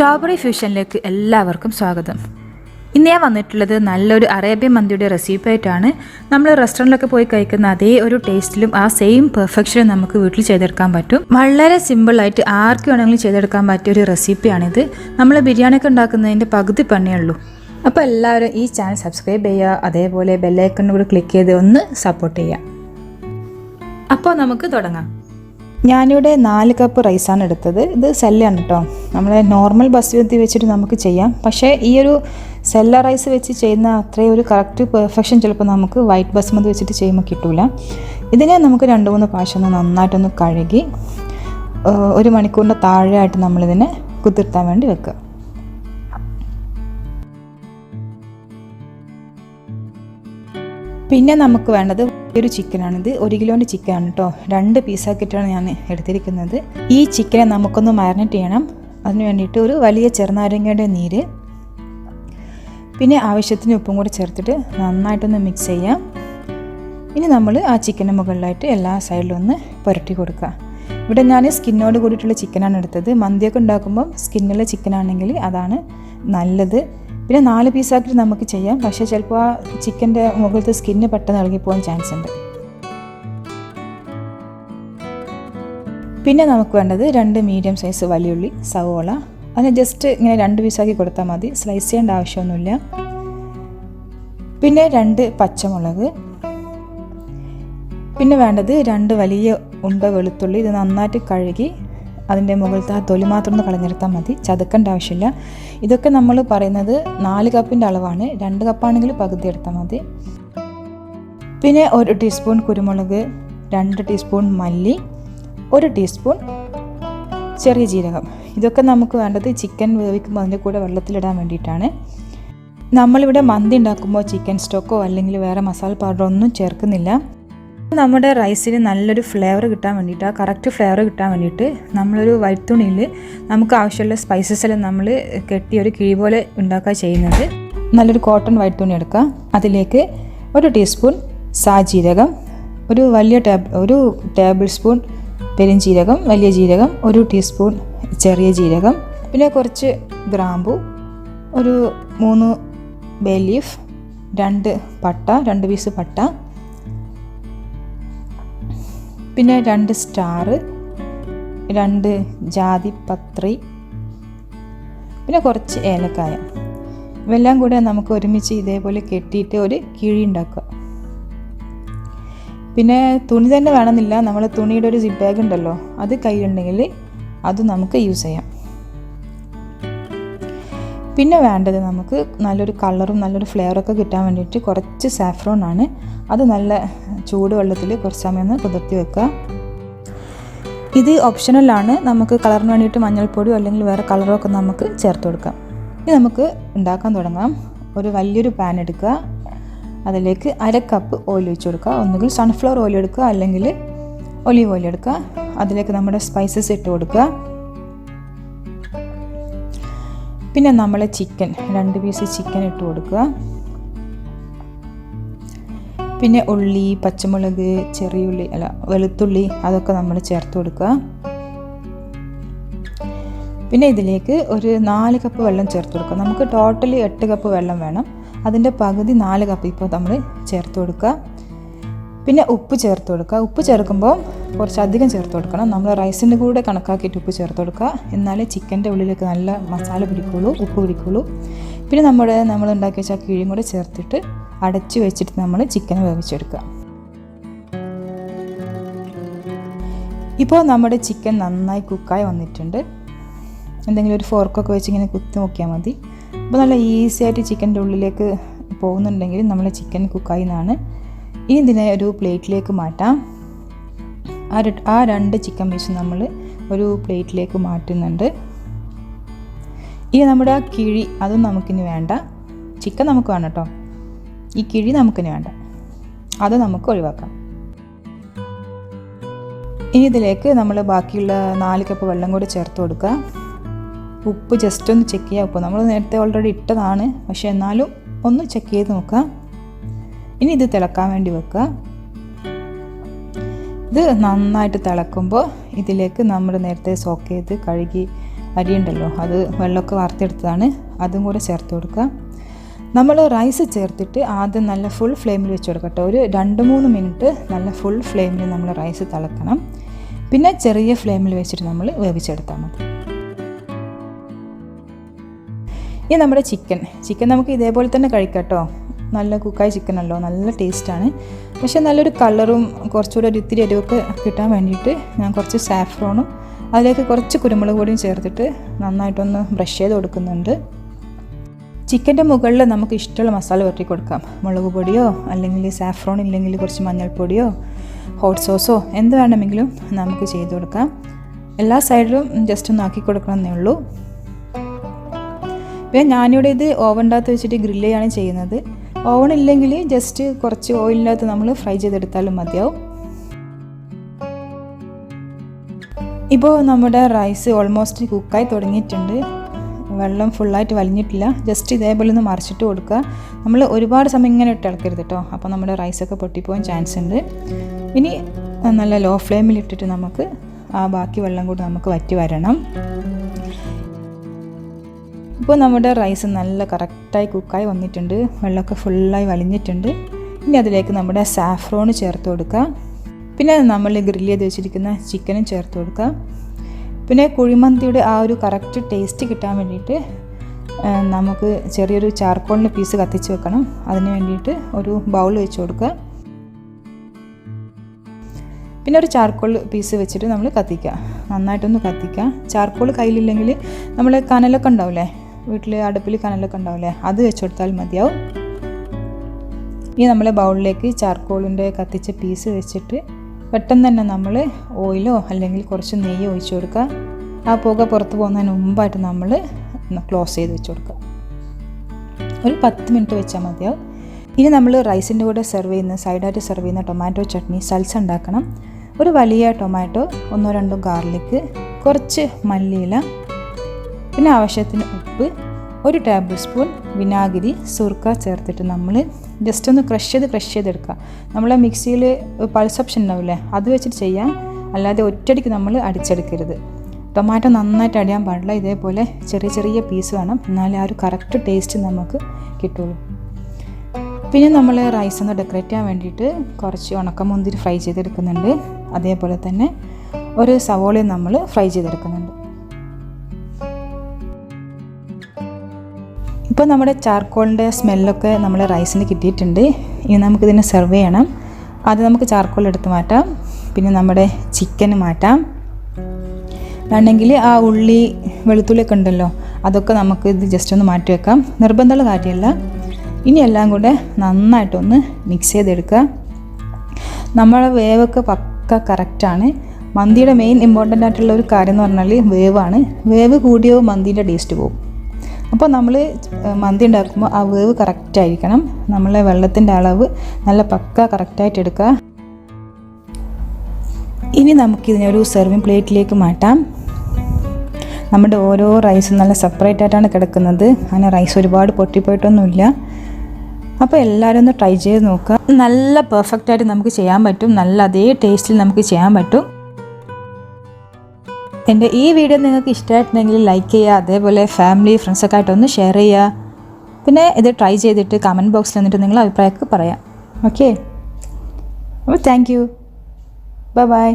Strawberry ഫ്യൂഷനിലേക്ക് എല്ലാവർക്കും സ്വാഗതം. ഇന്ന് ഞാൻ വന്നിട്ടുള്ളത് നല്ലൊരു അറേബ്യൻ മന്തിയുടെ റെസിപ്പി ആയിട്ടാണ്. നമ്മൾ റെസ്റ്റോറൻറ്റിലൊക്കെ പോയി കഴിക്കുന്ന അതേ ഒരു ടേസ്റ്റിലും ആ സെയിം പെർഫെക്ഷനും നമുക്ക് വീട്ടിൽ ചെയ്തെടുക്കാൻ പറ്റും. വളരെ സിമ്പിളായിട്ട് ആർക്ക് വേണമെങ്കിലും ചെയ്തെടുക്കാൻ പറ്റിയ ഒരു റെസിപ്പിയാണിത്. നമ്മൾ ബിരിയാണിയൊക്കെ ഉണ്ടാക്കുന്നതിൻ്റെ പകുതി പണിയേ ഉള്ളൂ. അപ്പോൾ എല്ലാവരും ഈ ചാനൽ സബ്സ്ക്രൈബ് ചെയ്യുക, അതേപോലെ ബെല്ലൈക്കണിൽ കൂടി ക്ലിക്ക് ചെയ്ത് ഒന്ന് സപ്പോർട്ട് ചെയ്യുക. അപ്പോൾ നമുക്ക് തുടങ്ങാം. ഞാനിവിടെ 4 കപ്പ് റൈസാണ് എടുത്തത്. ഇത് സെല്ലയാണ് കേട്ടോ. നമ്മളെ നോർമൽ ബസ്മതി വെച്ചിട്ട് നമുക്ക് ചെയ്യാം, പക്ഷേ ഈ ഒരു സെല്ല റൈസ് വെച്ച് ചെയ്യുന്ന അത്രയും ഒരു കറക്റ്റ് പെർഫെക്ഷൻ ചിലപ്പോൾ നമുക്ക് വൈറ്റ് ബസ്മതി വെച്ചിട്ട് ചെയ്യുമ്പോൾ കിട്ടില്ല. ഇതിനെ നമുക്ക് 2-3 പ്രാവശ്യം നന്നായിട്ടൊന്ന് കഴുകി 1 മണിക്കൂറിൻ്റെ താഴെയായിട്ട് നമ്മളിതിനെ കുതിർത്താൻ വേണ്ടി വെക്കുക. പിന്നെ നമുക്ക് വേണ്ടത് ഒരു ചിക്കനാണിത്. 1 കിലോൻ്റെ ചിക്കനാണ് കേട്ടോ. 2 പീസാക്കിയിട്ടാണ് ഞാൻ എടുത്തിരിക്കുന്നത്. ഈ ചിക്കനെ നമുക്കൊന്ന് മാരിനേറ്റ് ചെയ്യണം. അതിന് വേണ്ടിയിട്ട് ഒരു വലിയ ചെറുനാരങ്ങയുടെ നീര്, പിന്നെ ആവശ്യത്തിന് ഉപ്പും കൂടി ചേർത്തിട്ട് നന്നായിട്ടൊന്ന് മിക്സ് ചെയ്യാം. ഇനി നമ്മൾ ആ ചിക്കൻ്റെ മുകളിലായിട്ട് എല്ലാ സൈഡിലും ഒന്ന് പുരട്ടി കൊടുക്കുക. ഇവിടെ ഞാൻ സ്കിന്നോട് കൂടിയിട്ടുള്ള ചിക്കനാണ് എടുത്തത്. മന്തിയൊക്കെ ഉണ്ടാക്കുമ്പം സ്കിന്നുള്ള ചിക്കനാണെങ്കിൽ അതാണ് നല്ലത്. പിന്നെ 4 പീസാക്കിയിട്ട് നമുക്ക് ചെയ്യാം, പക്ഷേ ചിലപ്പോൾ ആ ചിക്കൻ്റെ മുകളിലത്തെ സ്കിന്ന് പെട്ടെന്ന് ഇളകിപ്പോകാൻ ചാൻസ് ഉണ്ട്. പിന്നെ നമുക്ക് വേണ്ടത് 2 മീഡിയം സൈസ് വലിയുള്ളി, സവോള. അതിന് ജസ്റ്റ് ഇങ്ങനെ 2 പീസാക്കി കൊടുത്താൽ മതി, സ്ലൈസ് ചെയ്യേണ്ട ആവശ്യമൊന്നുമില്ല. പിന്നെ 2 പച്ചമുളക്. പിന്നെ വേണ്ടത് 2 വലിയ ഉണ്ട വെളുത്തുള്ളി. ഇത് നന്നായിട്ട് കഴുകി അതിൻ്റെ മുകളിലത്തെ ആ തൊലി മാത്രം ഒന്ന് കളഞ്ഞെടുത്താൽ മതി, ചതുക്കേണ്ട ആവശ്യമില്ല. ഇതൊക്കെ നമ്മൾ പറയുന്നത് 4 കപ്പിൻ്റെ അളവാണ്. 2 കപ്പാണെങ്കിൽ പകുതി എടുത്താൽ മതി. പിന്നെ 1 ടീസ്പൂൺ കുരുമുളക്, 2 ടീസ്പൂൺ മല്ലി, 1 ടീസ്പൂൺ ചെറിയ ജീരകം. ഇതൊക്കെ നമുക്ക് വേണ്ടത് ചിക്കൻ വേവിക്കുമ്പോൾ അതിൻ്റെ കൂടെ വെള്ളത്തിലിടാൻ വേണ്ടിയിട്ടാണ്. നമ്മളിവിടെ മന്തി ഉണ്ടാക്കുമ്പോൾ ചിക്കൻ സ്റ്റോക്കോ അല്ലെങ്കിൽ വേറെ മസാല പൗഡറോ ഒന്നും ചേർക്കുന്നില്ല. നമ്മുടെ റൈസിന് നല്ലൊരു ഫ്ലേവർ കിട്ടാൻ വേണ്ടിയിട്ട്, ആ കറക്റ്റ് ഫ്ലേവർ കിട്ടാൻ വേണ്ടിയിട്ട് നമ്മളൊരു വൈറ്റ് തുണിയിൽ നമുക്ക് ആവശ്യമുള്ള സ്പൈസസ് എല്ലാം നമ്മൾ കെട്ടി ഒരു കിഴി പോലെ ഉണ്ടാക്കുക ചെയ്യുന്നത്. നല്ലൊരു കോട്ടൺ വൈറ്റ് തുണി എടുക്കുക. അതിലേക്ക് 1 ടീസ്പൂൺ സാജീരകം, ഒരു ടേബിൾ സ്പൂൺ പെരിഞ്ജീരകം, വലിയ ജീരകം, 1 ടീസ്പൂൺ ചെറിയ ജീരകം, പിന്നെ കുറച്ച് ഗ്രാമ്പു, ഒരു 3 ബേ ലീഫ്, 2 പട്ട, 2 പീസ് പട്ട, പിന്നെ 2 സ്റ്റാർ, 2 ജാതിപത്രി, പിന്നെ കുറച്ച് ഏലക്കായ. ഇവയെല്ലാം കൂടെ നമുക്ക് ഒരുമിച്ച് ഇതേപോലെ കെട്ടിയിട്ട് ഒരു കിഴി ഉണ്ടാക്കുക. പിന്നെ തുണി തന്നെ വേണമെന്നില്ല, നമ്മൾ തുണിയുടെ ഒരു സിപ്പ് ബാഗ് ഉണ്ടല്ലോ, അത് കയ്യിലുണ്ടെങ്കിൽ അത് നമുക്ക് യൂസ് ചെയ്യാം. പിന്നെ വേണ്ടത് നമുക്ക് നല്ലൊരു കളറും നല്ലൊരു ഫ്ലേവറൊക്കെ കിട്ടാൻ വേണ്ടിയിട്ട് കുറച്ച് സാഫ്രോൺ ആണ്. അത് നല്ല ചൂടുവെള്ളത്തിൽ കുറച്ച് സമയം ഒന്ന് കുതിർത്തി വെക്കുക. ഇത് ഓപ്ഷണലാണ്. നമുക്ക് കളറിന് വേണ്ടിയിട്ട് മഞ്ഞൾപ്പൊടിയോ അല്ലെങ്കിൽ വേറെ കളറോ ഒക്കെ നമുക്ക് ചേർത്ത് കൊടുക്കാം. ഇനി നമുക്ക് ഉണ്ടാക്കാൻ തുടങ്ങാം. ഒരു വലിയൊരു പാൻ എടുക്കുക. അതിലേക്ക് 1/2 കപ്പ് ഓയിൽ ഒഴിച്ച് കൊടുക്കുക. ഒന്നുകിൽ സൺഫ്ലവർ ഓയിൽ എടുക്കുക അല്ലെങ്കിൽ ഒലീവ് ഓയിൽ എടുക്കുക. അതിലേക്ക് നമ്മുടെ സ്പൈസസ് ഇട്ട് കൊടുക്കുക. പിന്നെ നമ്മൾ ചിക്കൻ 2 പീസ് ചിക്കൻ ഇട്ട് കൊടുക്കുക. പിന്നെ ഉള്ളി, പച്ചമുളക്, വെളുത്തുള്ളി അതൊക്കെ നമ്മൾ ചേർത്ത് കൊടുക്കുക. പിന്നെ ഇതിലേക്ക് ഒരു 4 കപ്പ് വെള്ളം ചേർത്ത് കൊടുക്കുക. നമുക്ക് ടോട്ടലി 8 കപ്പ് വെള്ളം വേണം. അതിൻ്റെ പകുതി 4 കപ്പ് ഇപ്പോൾ നമ്മൾ ചേർത്ത് കൊടുക്കുക. പിന്നെ ഉപ്പ് ചേർത്ത് കൊടുക്കുക. ഉപ്പ് ചേർക്കുമ്പോൾ കുറച്ചധികം ചേർത്ത് കൊടുക്കണം. നമ്മൾ റൈസിൻ്റെ കൂടെ കണക്കാക്കിയിട്ട് ഉപ്പ് ചേർത്ത് കൊടുക്കുക. എന്നാലേ ചിക്കൻ്റെ ഉള്ളിലേക്ക് നല്ല മസാല പിടിക്കുള്ളൂ, ഉപ്പ് പിടിക്കുള്ളൂ. പിന്നെ നമ്മൾ ഉണ്ടാക്കി വെച്ച കിഴിയും കൂടെ ചേർത്തിട്ട് അടച്ചു വെച്ചിട്ട് നമ്മൾ ചിക്കൻ വേവിച്ചെടുക്കുക. ഇപ്പോൾ നമ്മുടെ ചിക്കൻ നന്നായി കുക്കായി വന്നിട്ടുണ്ട്. എന്തെങ്കിലും ഒരു ഫോർക്കൊക്കെ വെച്ച് ഇങ്ങനെ കുത്തി നോക്കിയാൽ മതി. അപ്പോൾ നല്ല ഈസി ആയിട്ട് ചിക്കൻ്റെ ഉള്ളിലേക്ക് പോകുന്നുണ്ടെങ്കിൽ നമ്മൾ ചിക്കൻ കുക്കായി എന്നാണ്. ഇനി ഇതിനെ ഒരു പ്ലേറ്റിലേക്ക് മാറ്റാം. ആ 2 ചിക്കൻ പീസ് നമ്മൾ ഒരു പ്ലേറ്റിലേക്ക് മാറ്റുന്നുണ്ട്. ഇനി നമ്മുടെ ആ കിഴി അതും നമുക്കിനി വേണ്ട. ചിക്കൻ നമുക്ക് വേണം കേട്ടോ, ഈ കിഴി നമുക്കിനി വേണ്ട, അത് നമുക്ക് ഒഴിവാക്കാം. ഇനി ഇതിലേക്ക് നമ്മൾ ബാക്കിയുള്ള 4 കപ്പ് വെള്ളം കൂടി ചേർത്ത് കൊടുക്കുക. ഉപ്പ് ജസ്റ്റ് ഒന്ന് ചെക്ക് ചെയ്യുക. ഉപ്പ് നമ്മൾ നേരത്തെ ഓൾറെഡി ഇട്ടതാണ്, പക്ഷേ എന്നാലും ഒന്ന് ചെക്ക് ചെയ്ത് നോക്കുക. ഇനി ഇത് തിളക്കാൻ വേണ്ടി വെക്കുക. ഇത് നന്നായിട്ട് തിളക്കുമ്പോൾ ഇതിലേക്ക് നമ്മൾ നേരത്തെ സോക്ക് ചെയ്ത് കഴുകി അരി ഉണ്ടല്ലോ, അത് വെള്ളമൊക്കെ വാർത്തെടുത്തതാണ്, അതും കൂടെ ചേർത്ത് കൊടുക്കുക. നമ്മൾ റൈസ് ചേർത്തിട്ട് ആദ്യം നല്ല ഫുൾ ഫ്ലെയിമിൽ വെച്ച് കൊടുക്കുക കേട്ടോ. ഒരു 2-3 മിനിറ്റ് നല്ല ഫുൾ ഫ്ലെയിമിൽ നമ്മൾ റൈസ് തിളക്കണം. പിന്നെ ചെറിയ ഫ്ലെയിമിൽ വെച്ചിട്ട് നമ്മൾ വേവിച്ചെടുത്താൽ മതി. ഇനി നമ്മുടെ ചിക്കൻ നമുക്ക് ഇതേപോലെ തന്നെ കഴിക്കാം കേട്ടോ. നല്ല കുക്കായ ചിക്കനല്ലോ, നല്ല ടേസ്റ്റാണ്. പക്ഷേ നല്ലൊരു കളറും കുറച്ചുകൂടെ ഒരു ഇത്തിരി എരിവൊക്കെ കിട്ടാൻ വേണ്ടിയിട്ട് ഞാൻ കുറച്ച് സാഫ്രോണും അതിലേക്ക് കുറച്ച് കുരുമുളക് പൊടിയും ചേർത്തിട്ട് നന്നായിട്ടൊന്ന് ബ്രഷ് ചെയ്ത് കൊടുക്കുന്നുണ്ട്. ചിക്കൻ്റെ മുകളിൽ നമുക്ക് ഇഷ്ടമുള്ള മസാല പുരട്ടി കൊടുക്കാം. മുളക് പൊടിയോ അല്ലെങ്കിൽ സാഫ്രോൺ ഇല്ലെങ്കിൽ കുറച്ച് മഞ്ഞൾപ്പൊടിയോ ഹോട്ട് സോസോ എന്ത് വേണമെങ്കിലും നമുക്ക് ചെയ്ത് കൊടുക്കാം. എല്ലാ സൈഡിലും ജസ്റ്റ് ഒന്ന് ആക്കി കൊടുക്കണമെന്നേ ഉള്ളൂ. പിന്നെ ഞാനിവിടെ ഇത് ഓവൻ്റെ വെച്ചിട്ട് ഗ്രില്ല് ചെയ്യാണ് ചെയ്യുന്നത്. ഓവൺ ഇല്ലെങ്കിൽ ജസ്റ്റ് കുറച്ച് ഓയിലിനകത്ത് നമ്മൾ ഫ്രൈ ചെയ്തെടുത്താലും മതിയാവും. ഇപ്പോൾ നമ്മുടെ റൈസ് ഓൾമോസ്റ്റ് കുക്കായി തുടങ്ങിയിട്ടുണ്ട്. വെള്ളം ഫുള്ളായിട്ട് വലിഞ്ഞിട്ടില്ല. ജസ്റ്റ് ഇതേപോലെ ഒന്ന് മറിച്ചിട്ട് കൊടുക്കുക. നമ്മൾ ഒരുപാട് സമയം ഇങ്ങനെ ഇട്ട് ഇളക്കരുത് കേട്ടോ, അപ്പോൾ നമ്മുടെ റൈസൊക്കെ പൊട്ടിപ്പോകാൻ ചാൻസ് ഉണ്ട്. ഇനി നല്ല ലോ ഫ്ലെയിമിൽ ഇട്ടിട്ട് നമുക്ക് ആ ബാക്കി വെള്ളം കൂടി നമുക്ക് വറ്റി വരണം. ഇപ്പോൾ നമ്മുടെ റൈസ് നല്ല കറക്റ്റായി കുക്കായി വന്നിട്ടുണ്ട്. വെള്ളമൊക്കെ ഫുള്ളായി വലിഞ്ഞിട്ടുണ്ട്. ഇനി അതിലേക്ക് നമ്മുടെ സാഫ്രോൺ ചേർത്ത് കൊടുക്കുക. പിന്നെ നമ്മൾ ഗ്രില്ല് ചെയ്ത് വെച്ചിരിക്കുന്ന ചിക്കനും ചേർത്ത് കൊടുക്കുക. പിന്നെ കുഴിമന്തിയുടെ ആ ഒരു കറക്റ്റ് ടേസ്റ്റ് കിട്ടാൻ വേണ്ടിയിട്ട് നമുക്ക് ചെറിയൊരു ചാർക്കോളിന് പീസ് കത്തിച്ച് വെക്കണം. അതിന് വേണ്ടിയിട്ട് ഒരു ബൗൾ വെച്ച് കൊടുക്കുക. പിന്നെ ഒരു ചാർക്കോൾ പീസ് വെച്ചിട്ട് നമ്മൾ കത്തിക്കുക, നന്നായിട്ടൊന്ന് കത്തിക്കുക. ചാർക്കോൾ കയ്യിലില്ലെങ്കിൽ നമ്മൾ കനലൊക്കെ ഉണ്ടാവില്ലേ, വീട്ടിൽ അടുപ്പിൽ കനലൊക്കെ ഉണ്ടാവില്ലേ, അത് വെച്ച് കൊടുത്താൽ മതിയാവും. ഇനി നമ്മൾ ബൗളിലേക്ക് ചാർക്കോളിൻ്റെ കത്തിച്ച പീസ് വെച്ചിട്ട് പെട്ടെന്ന് തന്നെ നമ്മൾ ഓയിലോ അല്ലെങ്കിൽ കുറച്ച് നെയ്യോ ഒഴിച്ച് കൊടുക്കുക. ആ പുക പുറത്ത് പോകുന്നതിന് മുമ്പായിട്ട് നമ്മൾ ക്ലോസ് ചെയ്ത് വെച്ച് കൊടുക്കുക. ഒരു 10 മിനിറ്റ് വെച്ചാൽ മതിയാവും. ഇനി നമ്മൾ റൈസിൻ്റെ കൂടെ സൈഡായിട്ട് സെർവ് ചെയ്യുന്ന ടൊമാറ്റോ ചട്നി സൽസ ഉണ്ടാക്കണം. ഒരു വലിയ ടൊമാറ്റോ, 1-2 ഗാർലിക്ക്, കുറച്ച് മല്ലിയില, പിന്നെ ആവശ്യത്തിന് ഉപ്പ്, 1 ടേബിൾ സ്പൂൺ വിനാഗിരി, സുർക്ക ചേർത്തിട്ട് നമ്മൾ ജസ്റ്റ് ഒന്ന് ക്രഷ് ചെയ്തെടുക്കുക. നമ്മളെ മിക്സിയിൽ പൾസ് ഓപ്ഷൻ ഉണ്ടാവില്ലേ, അത് വെച്ചിട്ട് ചെയ്യാം. അല്ലാതെ ഒറ്റയടിക്ക് നമ്മൾ അടിച്ചെടുക്കരുത്. ടൊമാറ്റോ നന്നായിട്ട് അടിയാൻ പാടില്ല. ഇതേപോലെ ചെറിയ പീസ് വേണം, എന്നാലേ ആ ഒരു കറക്റ്റ് ടേസ്റ്റ് നമുക്ക് കിട്ടുള്ളൂ. പിന്നെ നമ്മൾ റൈസ് ഒന്ന് ഡെക്കറേറ്റ് ചെയ്യാൻ വേണ്ടിയിട്ട് കുറച്ച് ഉണക്കമുന്തിരി ഫ്രൈ ചെയ്തെടുക്കുന്നുണ്ട്. അതേപോലെ തന്നെ ഒരു സവോളയും നമ്മൾ ഫ്രൈ ചെയ്തെടുക്കുന്നുണ്ട്. ഇപ്പോൾ നമ്മുടെ ചാർക്കോളിൻ്റെ സ്മെല്ലൊക്കെ നമ്മുടെ റൈസിന് കിട്ടിയിട്ടുണ്ട്. ഇനി നമുക്കിതിനെ സെർവ് ചെയ്യണം. ആദ്യം നമുക്ക് ചാർക്കോൾ എടുത്ത് മാറ്റാം. പിന്നെ നമ്മുടെ ചിക്കൻ മാറ്റാം. വേണമെങ്കിൽ ആ ഉള്ളി വെളുത്തുള്ളിയൊക്കെ ഉണ്ടല്ലോ, അതൊക്കെ നമുക്ക് ഇത് ജസ്റ്റ് ഒന്ന് മാറ്റി വെക്കാം. നിർബന്ധമുള്ള കാര്യമല്ല. ഇനി എല്ലാം കൂടെ നന്നായിട്ടൊന്ന് മിക്സ് ചെയ്തെടുക്കുക. നമ്മളെ വേവൊക്കെ പക്ക കറക്റ്റാണ്. മന്തിയുടെ മെയിൻ ഇമ്പോർട്ടൻ്റ് ആയിട്ടുള്ള ഒരു കാര്യം എന്ന് പറഞ്ഞാൽ വേവാണ്. വേവ് കൂടിയോ മന്തിൻ്റെ ടേസ്റ്റ് പോകും. അപ്പോൾ നമ്മൾ മന്തി ഉണ്ടാക്കുമ്പോൾ ആ വേവ് കറക്റ്റായിരിക്കണം. നമ്മളെ വെള്ളത്തിൻ്റെ അളവ് നല്ല പക്ക കറക്റ്റായിട്ട് എടുക്കുക. ഇനി നമുക്കിതിനൊരു സെർവിങ് പ്ലേറ്റിലേക്ക് മാറ്റാം. നമ്മുടെ ഓരോ റൈസും നല്ല സെപ്പറേറ്റ് ആയിട്ടാണ് കിടക്കുന്നത്. അങ്ങനെ റൈസ് ഒരുപാട് പൊട്ടിപ്പോയിട്ടൊന്നുമില്ല. അപ്പോൾ എല്ലാവരും ഒന്ന് ട്രൈ ചെയ്ത് നോക്കുക. നല്ല പെർഫെക്റ്റായിട്ട് നമുക്ക് ചെയ്യാൻ പറ്റും. നല്ല അതേ ടേസ്റ്റിൽ നമുക്ക് ചെയ്യാൻ പറ്റും. എൻ്റെ ഈ വീഡിയോ നിങ്ങൾക്ക് ഇഷ്ടമായിട്ടുണ്ടെങ്കിൽ ലൈക്ക് ചെയ്യുക. അതേപോലെ ഫാമിലി ഫ്രണ്ട്സൊക്കെ ആയിട്ടൊന്ന് ഷെയർ ചെയ്യുക. പിന്നെ ഇത് ട്രൈ ചെയ്തിട്ട് കമൻറ്റ് ബോക്സിൽ വന്നിട്ട് നിങ്ങളുടെ അഭിപ്രായമൊക്കെ പറയാം. ഓക്കെ, അപ്പോൾ താങ്ക് യു. ബൈ.